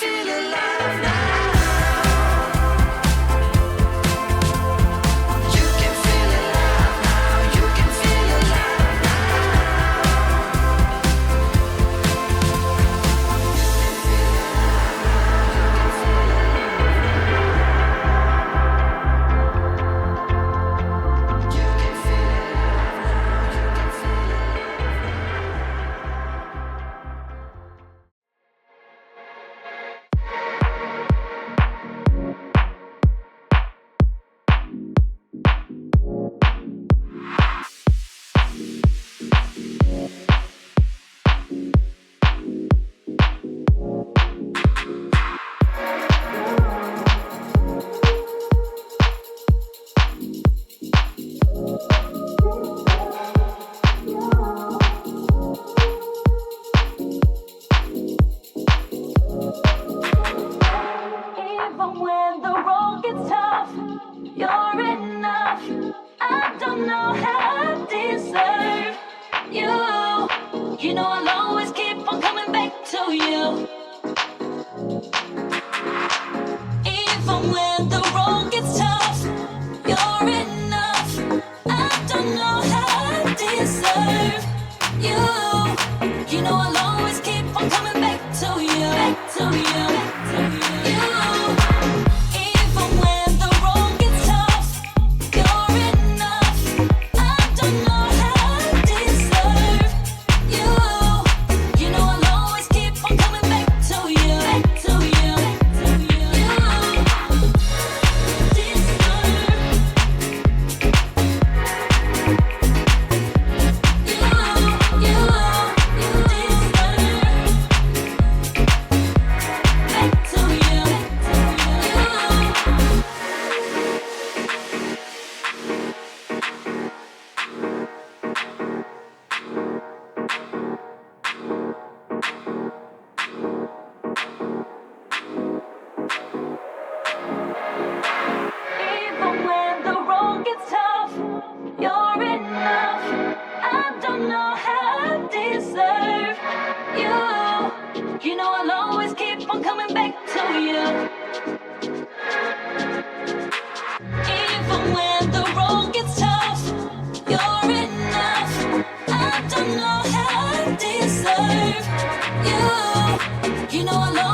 feel alive now. You can feel alive now. You can feel alive Even when the road gets tough, you're enough. I don't know how I deserve you. You know I'll always keep on coming back to you. Even when the road gets tough, you're enough. I don't know how I deserve you. You know I'll always keep on coming back to you. Back to you. Back to you. Even when the road gets tough, you're enough. I don't know how I deserve you. You know I'll always keep on coming back to you. Back to you. Back to you. Even when the road gets tough, you're enough. I don't know how I deserve you. You know I'll always keep on coming back to you. Even when the road gets tough, you're enough. I don't know how I deserve you. You know I'll always